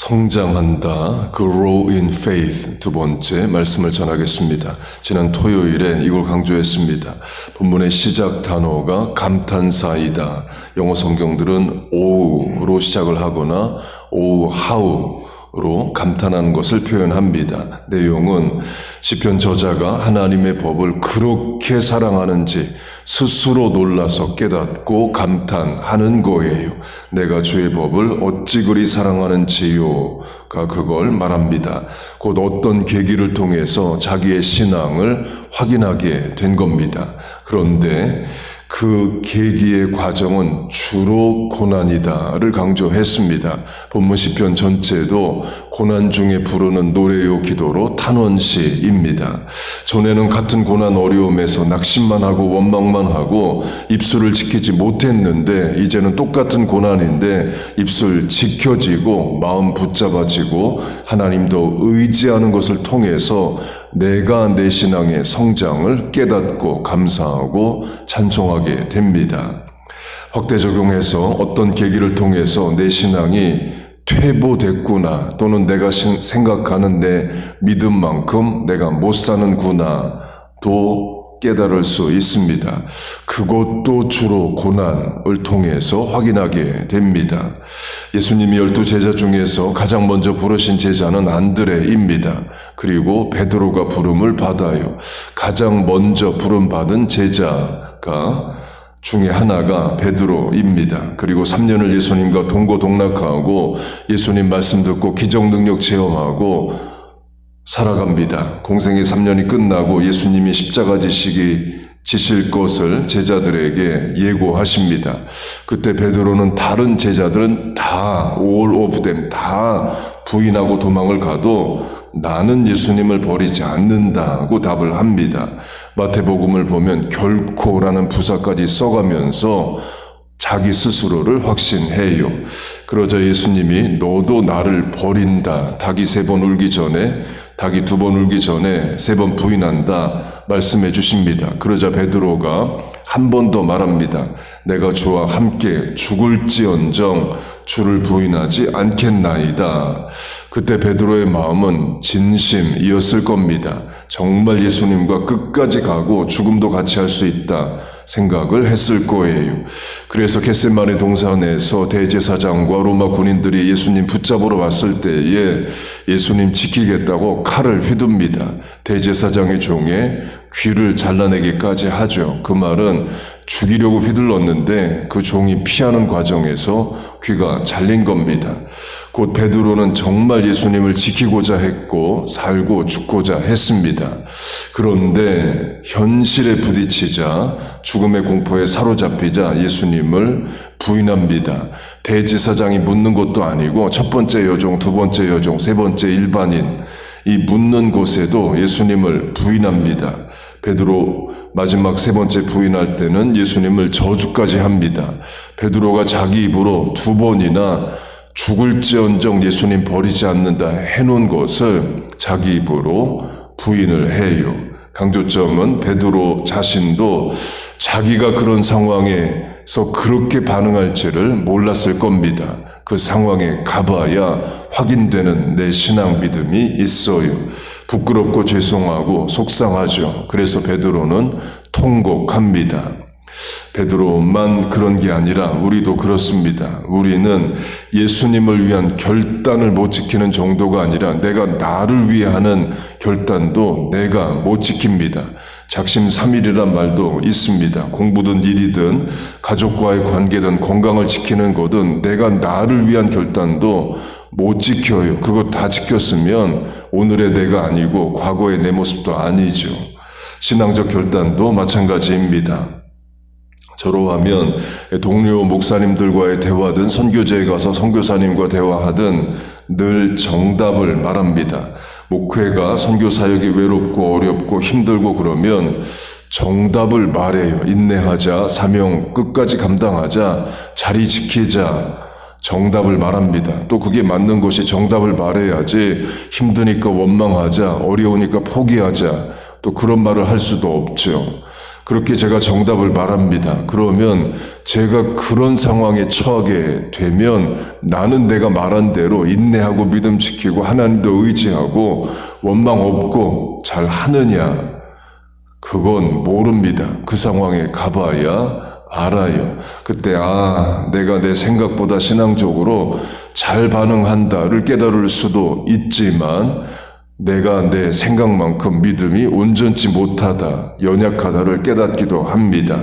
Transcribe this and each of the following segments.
성장한다. Grow in faith. 두 번째 말씀을 전하겠습니다. 지난 토요일에 이걸 강조했습니다. 본문의 시작 단어가 감탄사이다. 영어 성경들은 오우로 시작을 하거나 오우 하우로 감탄하는 것을 표현합니다. 내용은 시편 저자가 하나님의 법을 그렇게 사랑하는지 스스로 놀라서 깨닫고 감탄하는 거예요. 내가 주의 법을 어찌 그리 사랑하는지요가 그걸 말합니다. 곧 어떤 계기를 통해서 자기의 신앙을 확인하게 된 겁니다. 그런데 그 계기의 과정은 주로 고난이다를 강조했습니다. 본문 시편 전체도 고난 중에 부르는 노래요 기도로 탄원시입니다. 전에는 같은 고난 어려움에서 낙심만 하고 원망만 하고 입술을 지키지 못했는데 이제는 똑같은 고난인데 입술 지켜지고 마음 붙잡아지고 하나님도 의지하는 것을 통해서 내가 내 신앙의 성장을 깨닫고 감사하고 찬송하게 됩니다. 확대 적용해서 어떤 계기를 통해서 내 신앙이 퇴보됐구나 또는 내가 생각하는 내 믿음만큼 내가 못 사는구나 도 깨달을 수 있습니다. 그것도 주로 고난을 통해서 확인하게 됩니다. 예수님이 12제자 중에서 가장 먼저 부르신 제자는 안드레입니다. 그리고 베드로가 부름을 받아요. 가장 먼저 부름받은 제자가 중에 하나가 베드로입니다. 그리고 3년을 예수님과 동고동락하고 예수님 말씀 듣고 기적 능력 체험하고 살아갑니다. 공생의 3년이 끝나고 예수님이 십자가 지실 것을 제자들에게 예고하십니다. 그때 베드로는 다른 제자들은 다 all of them 다 부인하고 도망을 가도 나는 예수님을 버리지 않는다고 답을 합니다. 마태복음을 보면 결코라는 부사까지 써가면서 자기 스스로를 확신해요. 그러자 예수님이 너도 나를 버린다. 닭이 3번 울기 전에 닭이 2번 울기 전에 3번 부인한다 말씀해 주십니다. 그러자 베드로가 한 번 더 말합니다. 내가 주와 함께 죽을지언정 주를 부인하지 않겠나이다. 그때 베드로의 마음은 진심이었을 겁니다. 정말 예수님과 끝까지 가고 죽음도 같이 할 수 있다 생각을 했을 거예요. 그래서 겟세마네 동산에서 대제사장과 로마 군인들이 예수님 붙잡으러 왔을 때에 예수님 지키겠다고 칼을 휘둡니다. 대제사장의 종에 귀를 잘라내기까지 하죠. 그 말은 죽이려고 휘둘렀는데 그 종이 피하는 과정에서 귀가 잘린 겁니다. 곧 베드로는 정말 예수님을 지키고자 했고 살고 죽고자 했습니다. 그런데 현실에 부딪히자 죽음의 공포에 사로잡히자 예수님을 부인합니다. 대제사장이 묻는 것도 아니고 첫 번째 여종, 두 번째 여종, 세 번째 일반인 이 묻는 곳에도 예수님을 부인합니다. 베드로 마지막 3번째 부인할 때는 예수님을 저주까지 합니다. 베드로가 자기 입으로 2번이나 죽을지언정 예수님 버리지 않는다 해놓은 것을 자기 입으로 부인을 해요. 강조점은 베드로 자신도 자기가 그런 상황에서 그렇게 반응할지를 몰랐을 겁니다. 그 상황에 가봐야 확인되는 내 신앙 믿음이 있어요. 부끄럽고 죄송하고 속상하죠. 그래서 베드로는 통곡합니다. 베드로만 그런 게 아니라 우리도 그렇습니다. 우리는 예수님을 위한 결단을 못 지키는 정도가 아니라 내가 나를 위해 하는 결단도 내가 못 지킵니다. 작심삼일이란 말도 있습니다. 공부든 일이든 가족과의 관계든 건강을 지키는 거든 내가 나를 위한 결단도 못 지켜요. 그거 다 지켰으면 오늘의 내가 아니고 과거의 내 모습도 아니죠. 신앙적 결단도 마찬가지입니다. 저로 하면 동료 목사님들과의 대화든 선교제에 가서 선교사님과 대화하든 늘 정답을 말합니다. 목회가 선교 사역이 외롭고 어렵고 힘들고 그러면 정답을 말해요. 인내하자, 사명 끝까지 감당하자, 자리 지키자, 정답을 말합니다. 또 그게 맞는 것이 정답을 말해야지 힘드니까 원망하자, 어려우니까 포기하자, 또 그런 말을 할 수도 없죠. 그렇게 제가 정답을 말합니다. 그러면 제가 그런 상황에 처하게 되면 나는 내가 말한 대로 인내하고 믿음 지키고 하나님도 의지하고 원망 없고 잘 하느냐? 그건 모릅니다. 그 상황에 가봐야 알아요. 그때 내가 내 생각보다 신앙적으로 잘 반응한다를 깨달을 수도 있지만 내가 내 생각만큼 믿음이 온전치 못하다, 연약하다를 깨닫기도 합니다.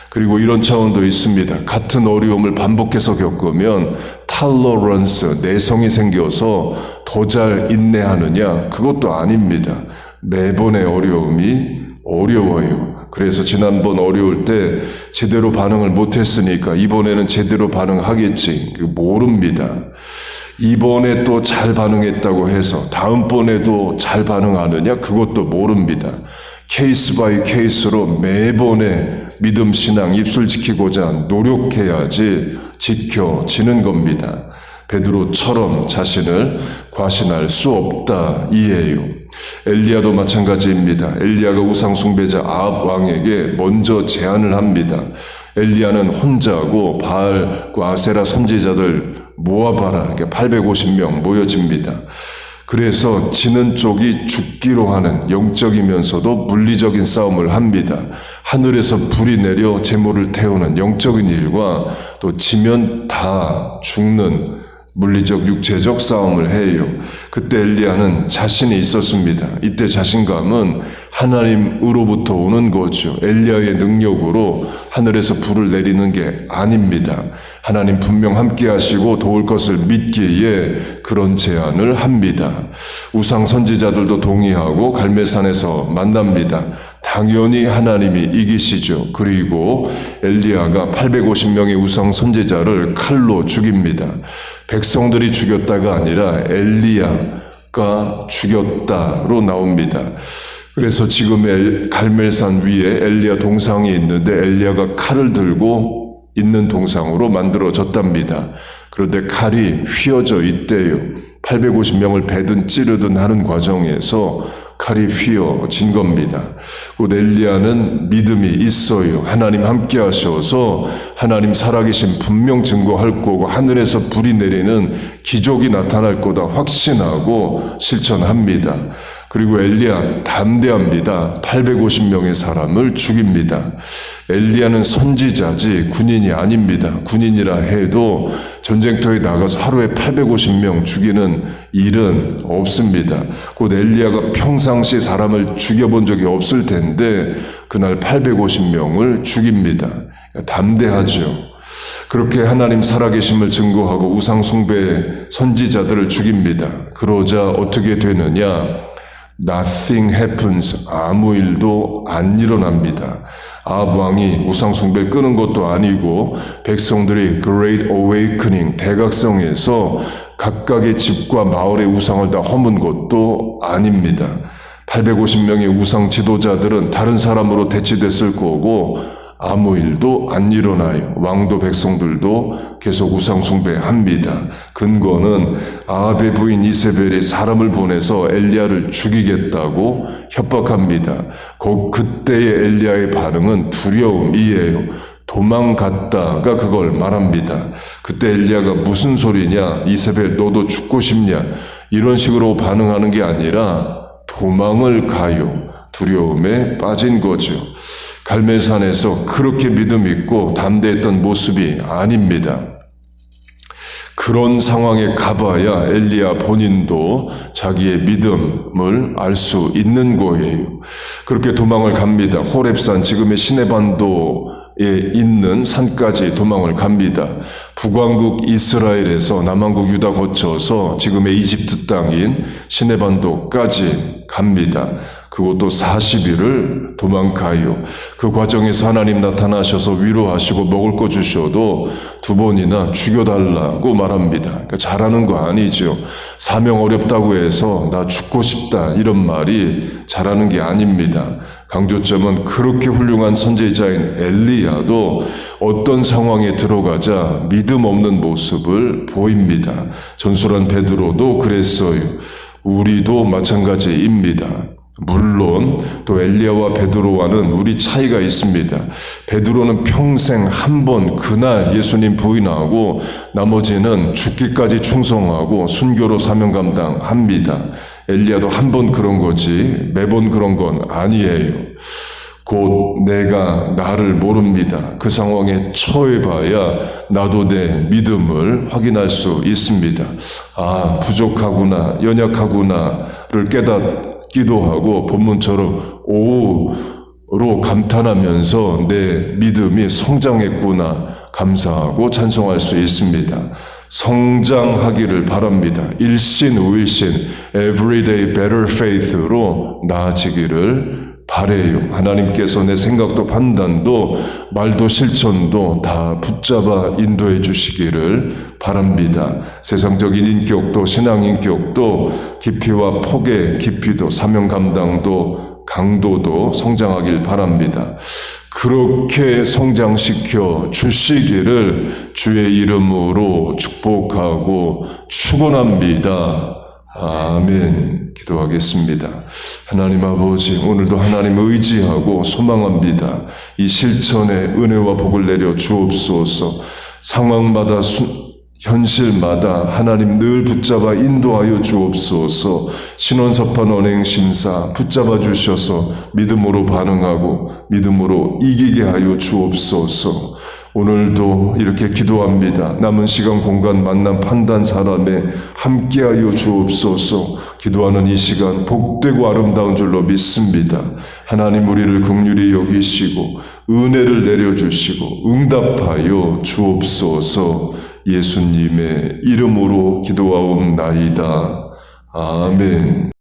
그리고 이런 차원도 있습니다. 같은 어려움을 반복해서 겪으면 tolerance, 내성이 생겨서 더 잘 인내하느냐? 그것도 아닙니다. 매번의 어려움이 어려워요. 그래서 지난번 어려울 때 제대로 반응을 못했으니까 이번에는 제대로 반응하겠지. 모릅니다. 이번에 또 잘 반응했다고 해서 다음번에도 잘 반응하느냐? 그것도 모릅니다. 케이스 바이 케이스로 매번의 믿음 신앙 입술 지키고자 노력해야지 지켜지는 겁니다. 베드로처럼 자신을 과신할 수 없다 이에요. 엘리야도 마찬가지입니다. 엘리야가 우상 숭배자 아합 왕에게 먼저 제안을 합니다. 엘리야는 혼자고 바알과 아세라 선지자들 모아봐라. 850명 모여집니다. 그래서 지는 쪽이 죽기로 하는 영적이면서도 물리적인 싸움을 합니다. 하늘에서 불이 내려 제물을 태우는 영적인 일과 또 지면 다 죽는 물리적 육체적 싸움을 해요. 그때 엘리야는 자신이 있었습니다. 이때 자신감은 하나님으로부터 오는 거죠. 엘리야의 능력으로 하늘에서 불을 내리는 게 아닙니다. 하나님 분명 함께 하시고 도울 것을 믿기에 그런 제안을 합니다. 우상 선지자들도 동의하고 갈멜산에서 만납니다. 당연히 하나님이 이기시죠. 그리고 엘리야가 850명의 우상 선지자를 칼로 죽입니다. 백성들이 죽였다가 아니라 엘리야가 죽였다로 나옵니다. 그래서 지금 갈멜산 위에 엘리야 동상이 있는데 엘리야가 칼을 들고 있는 동상으로 만들어졌답니다. 그런데 칼이 휘어져 있대요. 850명을 베든 찌르든 하는 과정에서 칼이 휘어진 겁니다. 곧 엘리야는 믿음이 있어요. 하나님 함께 하셔서 하나님 살아계신 분명 증거할 거고 하늘에서 불이 내리는 기적이 나타날 거다 확신하고 실천합니다. 그리고 엘리야 담대합니다. 850명의 사람을 죽입니다. 엘리야는 선지자지 군인이 아닙니다. 군인이라 해도 전쟁터에 나가서 하루에 850명 죽이는 일은 없습니다. 곧 엘리야가 평상시 사람을 죽여본 적이 없을 텐데 그날 850명을 죽입니다. 담대하죠. 그렇게 하나님 살아계심을 증거하고 우상숭배 선지자들을 죽입니다. 그러자 어떻게 되느냐? Nothing happens. 아무 일도 안 일어납니다. 아합 왕이 우상숭배를 끄는 것도 아니고 백성들이 Great Awakening 대각성에서 각각의 집과 마을의 우상을 다 허문 것도 아닙니다. 850명의 우상 지도자들은 다른 사람으로 대치됐을 거고 아무 일도 안 일어나요. 왕도 백성들도 계속 우상숭배합니다. 근거는 아합의 부인 이세벨이 사람을 보내서 엘리야를 죽이겠다고 협박합니다. 그때의 엘리야의 반응은 두려움이에요. 도망갔다가 그걸 말합니다. 그때 엘리야가 무슨 소리냐? 이세벨 너도 죽고 싶냐? 이런 식으로 반응하는 게 아니라 도망을 가요. 두려움에 빠진 거죠. 갈멜산에서 그렇게 믿음 있고 담대했던 모습이 아닙니다. 그런 상황에 가봐야 엘리야 본인도 자기의 믿음을 알 수 있는 거예요. 그렇게 도망을 갑니다. 호렙산 지금의 시내반도에 있는 산까지 도망을 갑니다. 북왕국 이스라엘에서 남왕국 유다 거쳐서 지금의 이집트 땅인 시내반도까지 갑니다. 그것도 40일을 도망가요. 그 과정에서 하나님 나타나셔서 위로하시고 먹을 거 주셔도 2번이나 죽여달라고 말합니다. 그러니까 잘하는 거 아니죠. 사명 어렵다고 해서 나 죽고 싶다 이런 말이 잘하는 게 아닙니다. 강조점은 그렇게 훌륭한 선지자인 엘리야도 어떤 상황에 들어가자 믿음 없는 모습을 보입니다. 전술한 베드로도 그랬어요. 우리도 마찬가지입니다. 물론 또 엘리야와 베드로와는 우리 차이가 있습니다. 베드로는 평생 한 번 그날 예수님 부인하고 나머지는 죽기까지 충성하고 순교로 사명 감당합니다. 엘리야도 한 번 그런 거지 매번 그런 건 아니에요. 곧 내가 나를 모릅니다. 그 상황에 처해봐야 나도 내 믿음을 확인할 수 있습니다. 아, 부족하구나, 연약하구나를 깨닫기도 하고 본문처럼 오로 감탄하면서 내 믿음이 성장했구나 감사하고 찬송할 수 있습니다. 성장하기를 바랍니다. 일신우일신 everyday better faith로 나아지기를 바래요. 하나님께서 내 생각도 판단도 말도 실천도 다 붙잡아 인도해 주시기를 바랍니다. 세상적인 인격도 신앙 인격도 깊이와 폭의 깊이도 사명 감당도 강도도 성장하길 바랍니다. 그렇게 성장시켜 주시기를 주의 이름으로 축복하고 축원합니다. 아멘. 기도하겠습니다. 하나님 아버지, 오늘도 하나님 의지하고 소망합니다. 이 실천에 은혜와 복을 내려 주옵소서. 상황마다 현실마다 하나님 늘 붙잡아 인도하여 주옵소서. 신원섭한 언행심사 붙잡아 주셔서 믿음으로 반응하고 믿음으로 이기게 하여 주옵소서. 오늘도 이렇게 기도합니다. 남은 시간 공간 만남 판단 사람에 함께하여 주옵소서. 기도하는 이 시간 복되고 아름다운 줄로 믿습니다. 하나님 우리를 긍휼히 여기시고 은혜를 내려주시고 응답하여 주옵소서. 예수님의 이름으로 기도하옵나이다. 아멘.